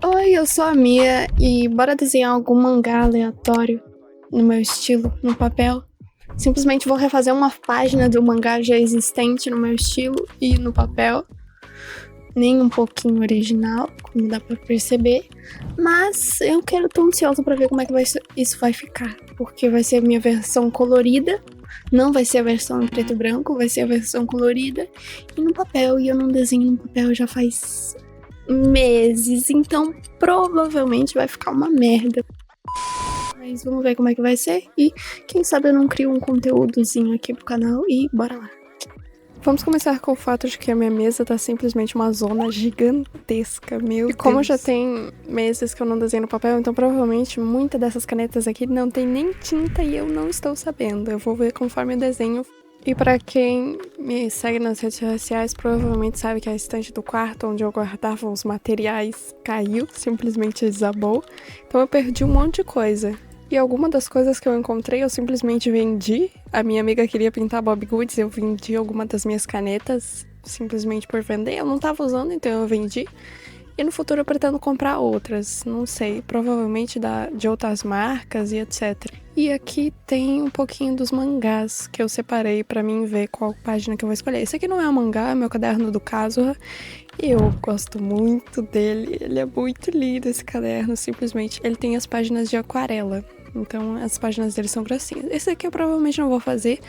Oi, eu sou a Mia e bora desenhar algum mangá aleatório no meu estilo, no papel. Simplesmente vou refazer uma página do mangá já existente no meu estilo e no papel. Nem um pouquinho original, como dá pra perceber. Mas eu quero tão ansiosa pra ver como é que isso vai ficar. Porque vai ser a minha versão colorida. Não vai ser a versão em preto e branco, vai ser a versão colorida. E no papel, e eu não desenho no papel já faz meses, então provavelmente vai ficar uma merda. Mas vamos ver como é que vai ser e quem sabe eu não crio um conteúdozinho aqui pro canal e bora lá. Vamos começar com o fato de que a minha mesa tá simplesmente uma zona gigantesca, meu Deus. E como já tem meses que eu não desenho no papel, então provavelmente muitas dessas canetas aqui não tem nem tinta e eu não estou sabendo. Eu vou ver conforme o desenho. E pra quem me segue nas redes sociais, provavelmente sabe que a estante do quarto onde eu guardava os materiais caiu, simplesmente desabou. Então eu perdi um monte de coisa. E alguma das coisas que eu encontrei eu simplesmente vendi. A minha amiga queria pintar Bob Goods, eu vendi alguma das minhas canetas simplesmente por vender. Eu não tava usando, então eu vendi. E no futuro eu pretendo comprar outras, não sei, provavelmente de outras marcas e etc. E aqui tem um pouquinho dos mangás que eu separei pra mim ver qual página que eu vou escolher. Esse aqui não é um mangá, é meu caderno do Kazuha. E eu gosto muito dele, ele é muito lindo esse caderno, simplesmente. Ele tem as páginas de aquarela, então as páginas dele são grossinhas. Esse aqui eu provavelmente não vou fazer,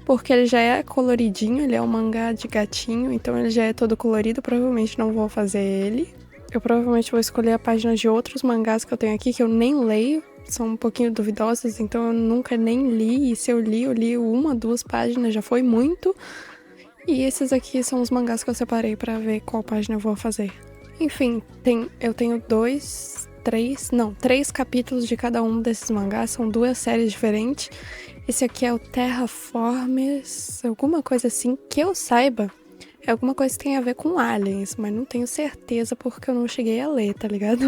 porque ele já é coloridinho, ele é um mangá de gatinho, então ele já é todo colorido, provavelmente não vou fazer ele. Eu provavelmente vou escolher a página de outros mangás que eu tenho aqui, que eu nem leio, são um pouquinho duvidosas, então eu nunca nem li, e se eu li uma, duas páginas, já foi muito. E esses aqui são os mangás que eu separei pra ver qual página eu vou fazer. Enfim, eu tenho três capítulos de cada um desses mangás, são duas séries diferentes. Esse aqui é o Terraformers, alguma coisa assim, que eu saiba. É alguma coisa que tem a ver com aliens, mas não tenho certeza porque eu não cheguei a ler, tá ligado?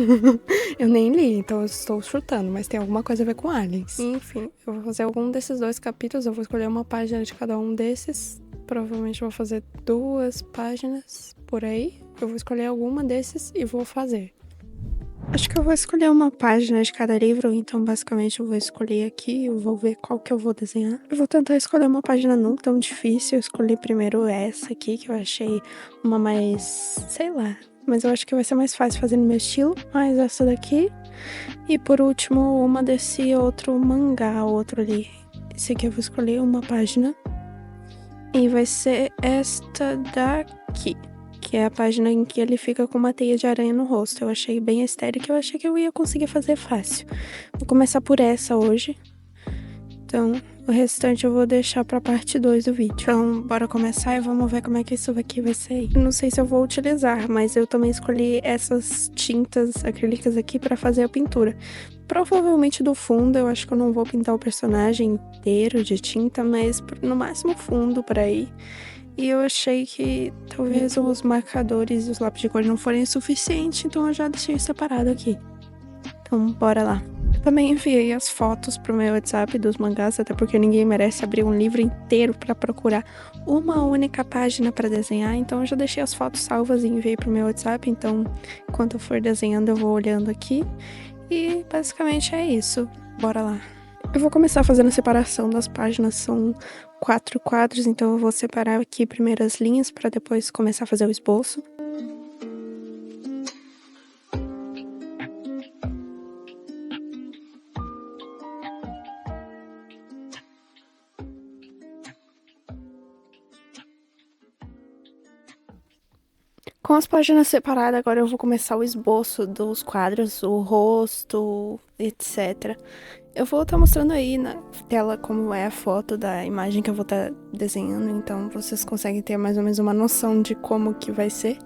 Eu nem li, então eu estou chutando, mas tem alguma coisa a ver com aliens. Enfim, eu vou fazer algum desses dois capítulos, eu vou escolher uma página de cada um desses. Provavelmente vou fazer 2 páginas por aí. Eu vou escolher alguma desses e vou fazer. Acho que eu vou escolher uma página de cada livro, então basicamente eu vou escolher aqui, eu vou ver qual que eu vou desenhar. Eu vou tentar escolher uma página não tão difícil, eu escolhi primeiro essa aqui, que eu achei uma mais, sei lá, mas eu acho que vai ser mais fácil fazer no meu estilo, mas essa daqui. E por último, uma desse outro mangá, outro ali. Esse aqui eu vou escolher uma página. E vai ser esta daqui, que é a página em que ele fica com uma teia de aranha no rosto. Eu achei bem estética, eu achei que eu ia conseguir fazer fácil. Vou começar por essa hoje. Então, o restante eu vou deixar pra parte 2 do vídeo. Então, bora começar e vamos ver como é que isso aqui vai ser. Não sei se eu vou utilizar, mas eu também escolhi essas tintas acrílicas aqui pra fazer a pintura. Provavelmente do fundo, eu acho que eu não vou pintar o personagem inteiro de tinta, mas no máximo fundo por aí. E eu achei que talvez os marcadores e os lápis de cor não forem suficientes, então eu já deixei separado aqui. Então, bora lá. Eu também enviei as fotos pro meu WhatsApp dos mangás, até porque ninguém merece abrir um livro inteiro pra procurar uma única página pra desenhar, então eu já deixei as fotos salvas e enviei pro meu WhatsApp, então enquanto eu for desenhando eu vou olhando aqui. E basicamente é isso. Bora lá. Eu vou começar fazendo a separação das páginas, são 4 quadros, então eu vou separar aqui primeiro as linhas para depois começar a fazer o esboço. Com as páginas separadas, agora eu vou começar o esboço dos quadros, o rosto, etc. Eu vou estar mostrando aí na tela como é a foto da imagem que eu vou estar desenhando, então vocês conseguem ter mais ou menos uma noção de como que vai ser.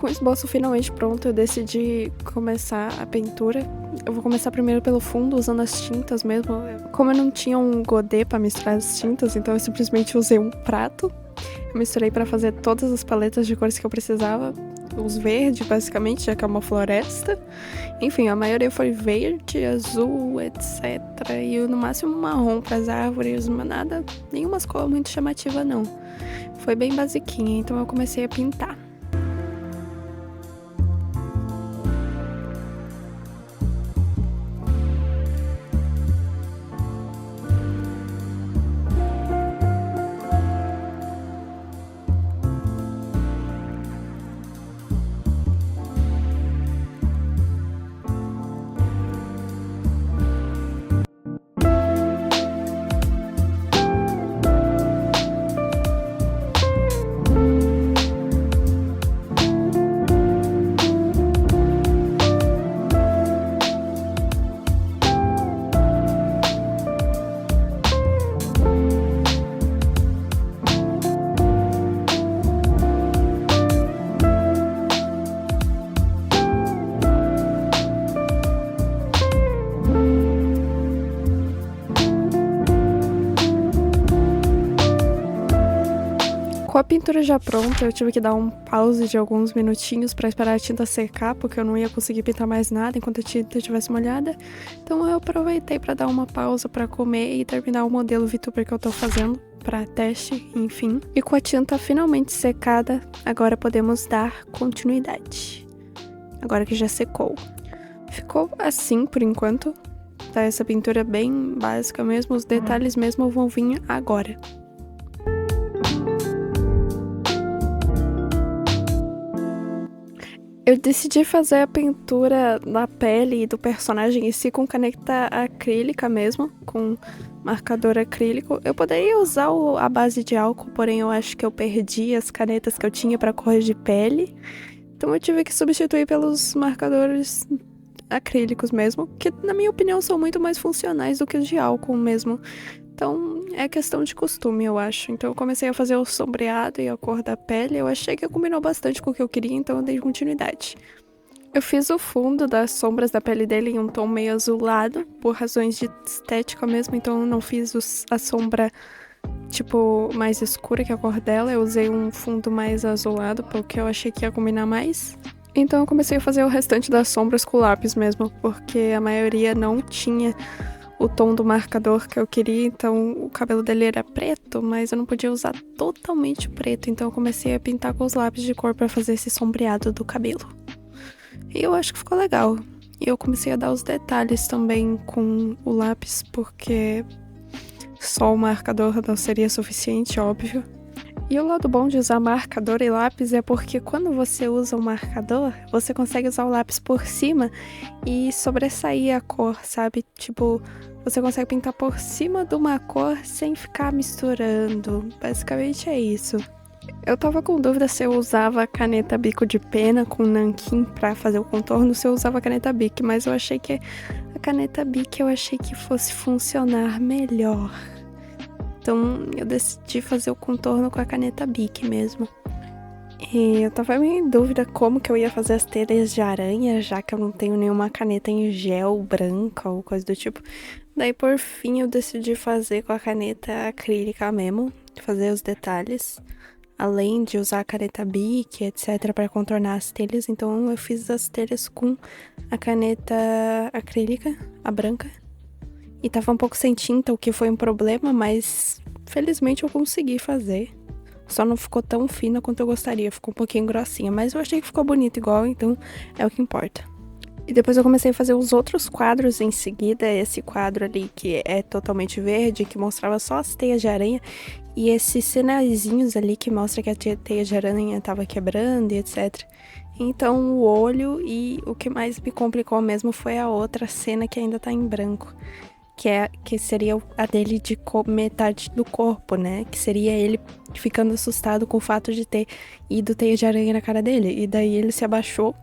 Com o esboço finalmente pronto, eu decidi começar a pintura. Eu vou começar primeiro pelo fundo, usando as tintas mesmo. Como eu não tinha um godê pra misturar as tintas, então eu simplesmente usei um prato. Eu misturei pra fazer todas as paletas de cores que eu precisava. Os verdes, basicamente, já que é uma floresta. Enfim, a maioria foi verde, azul, etc. E no máximo marrom pras árvores, mas nada, nenhuma cor muito chamativa não. Foi bem basiquinha, então eu comecei a pintar. Com a pintura já pronta, eu tive que dar um pause de alguns minutinhos pra esperar a tinta secar, porque eu não ia conseguir pintar mais nada enquanto a tinta estivesse molhada. Então eu aproveitei pra dar uma pausa pra comer e terminar o modelo VTuber que eu tô fazendo pra teste, enfim. E com a tinta finalmente secada, agora podemos dar continuidade. Agora que já secou. Ficou assim por enquanto. Tá essa pintura bem básica mesmo, os detalhes mesmo vão vir agora. Eu decidi fazer a pintura da pele e do personagem em si com caneta acrílica mesmo, com marcador acrílico. Eu poderia usar a base de álcool, porém eu acho que eu perdi as canetas que eu tinha para cores de pele. Então eu tive que substituir pelos marcadores acrílicos mesmo, que na minha opinião são muito mais funcionais do que os de álcool mesmo. Então é questão de costume, eu acho. Então eu comecei a fazer o sombreado e a cor da pele. Eu achei que combinou bastante com o que eu queria, então eu dei continuidade. Eu fiz o fundo das sombras da pele dele em um tom meio azulado, por razões de estética mesmo. Então eu não fiz a sombra, tipo, mais escura que a cor dela. Eu usei um fundo mais azulado, porque eu achei que ia combinar mais. Então eu comecei a fazer o restante das sombras com lápis mesmo, porque a maioria não tinha o tom do marcador que eu queria, então o cabelo dele era preto, mas eu não podia usar totalmente preto, então eu comecei a pintar com os lápis de cor pra fazer esse sombreado do cabelo. E eu acho que ficou legal. E eu comecei a dar os detalhes também com o lápis, porque só o marcador não seria suficiente, óbvio. E o lado bom de usar marcador e lápis é porque quando você usa o marcador, você consegue usar o lápis por cima e sobressair a cor, sabe? Tipo, você consegue pintar por cima de uma cor sem ficar misturando. Basicamente é isso. Eu tava com dúvida se eu usava caneta bico de pena com nanquim pra fazer o contorno ou se eu usava caneta Bic, mas eu achei que a caneta Bic fosse funcionar melhor. Então eu decidi fazer o contorno com a caneta Bic mesmo. E eu tava meio em dúvida como que eu ia fazer as teias de aranha, já que eu não tenho nenhuma caneta em gel branca ou coisa do tipo. Daí por fim eu decidi fazer com a caneta acrílica mesmo, fazer os detalhes. Além de usar a caneta Bic, etc, para contornar as telhas, então eu fiz as telhas com a caneta acrílica, a branca. E tava um pouco sem tinta, o que foi um problema, mas felizmente eu consegui fazer. Só não ficou tão fina quanto eu gostaria, ficou um pouquinho grossinha, mas eu achei que ficou bonito igual, então é o que importa. E depois eu comecei a fazer os outros quadros em seguida, esse quadro ali que é totalmente verde, que mostrava só as teias de aranha, e esses sinaizinhos ali que mostra que a teia de aranha tava quebrando e etc. Então o olho, e o que mais me complicou mesmo foi a outra cena que ainda tá em branco. Que seria a dele de metade do corpo, né? Que seria ele ficando assustado com o fato de ter ido teia de aranha na cara dele. E daí ele se abaixou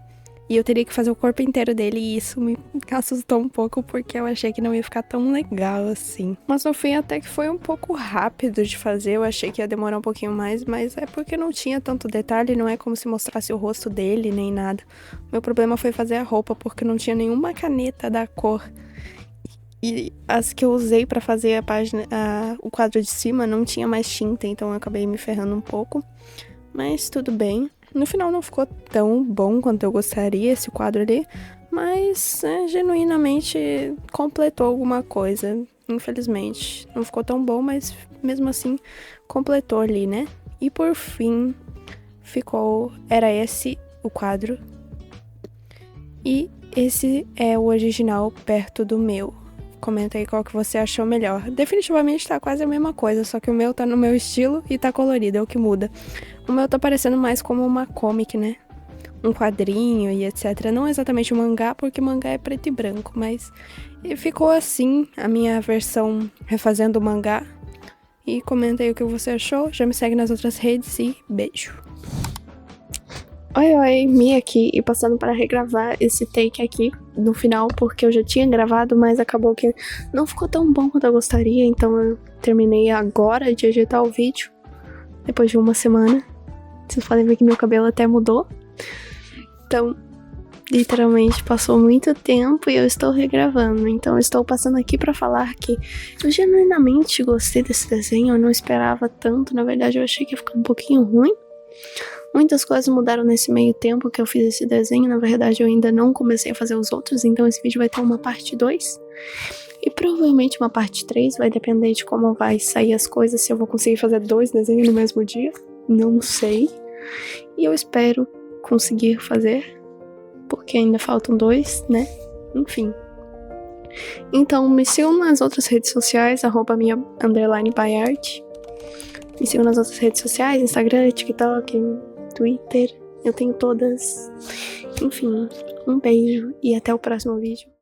E eu teria que fazer o corpo inteiro dele, e isso me assustou um pouco, porque eu achei que não ia ficar tão legal assim. Mas no fim até que foi um pouco rápido de fazer, eu achei que ia demorar um pouquinho mais, mas é porque não tinha tanto detalhe, não é como se mostrasse o rosto dele, nem nada. Meu problema foi fazer a roupa, porque não tinha nenhuma caneta da cor. E as que eu usei pra fazer a página, o quadro de cima não tinha mais tinta, então eu acabei me ferrando um pouco. Mas tudo bem. No final não ficou tão bom quanto eu gostaria esse quadro ali, mas genuinamente completou alguma coisa, infelizmente. Não ficou tão bom, mas mesmo assim completou ali, né? E por fim, era esse o quadro. E esse é o original perto do meu. Comenta aí qual que você achou melhor. Definitivamente tá quase a mesma coisa, só que o meu tá no meu estilo e tá colorido, é o que muda. O meu tá parecendo mais como uma comic, né? Um quadrinho e etc. Não exatamente um mangá, porque mangá é preto e branco, mas ficou assim a minha versão refazendo o mangá. E comenta aí o que você achou, já me segue nas outras redes e beijo. Oi, Mi aqui, e passando para regravar esse take aqui no final, porque eu já tinha gravado, mas acabou que não ficou tão bom quanto eu gostaria, então eu terminei agora de editar o vídeo, depois de uma semana. Vocês podem ver que meu cabelo até mudou. Então, literalmente passou muito tempo e eu estou regravando, então eu estou passando aqui para falar que eu genuinamente gostei desse desenho, eu não esperava tanto, na verdade eu achei que ia ficar um pouquinho ruim. Muitas coisas mudaram nesse meio tempo que eu fiz esse desenho. Na verdade, eu ainda não comecei a fazer os outros, então esse vídeo vai ter uma parte 2. E provavelmente uma parte 3, vai depender de como vai sair as coisas, se eu vou conseguir fazer 2 desenhos no mesmo dia. Não sei. E eu espero conseguir fazer, porque ainda faltam 2, né? Enfim. Então, me sigam nas outras redes sociais, @minha_byart. Me sigam nas outras redes sociais, Instagram, TikTok, Twitter, eu tenho todas. Enfim, um beijo e até o próximo vídeo.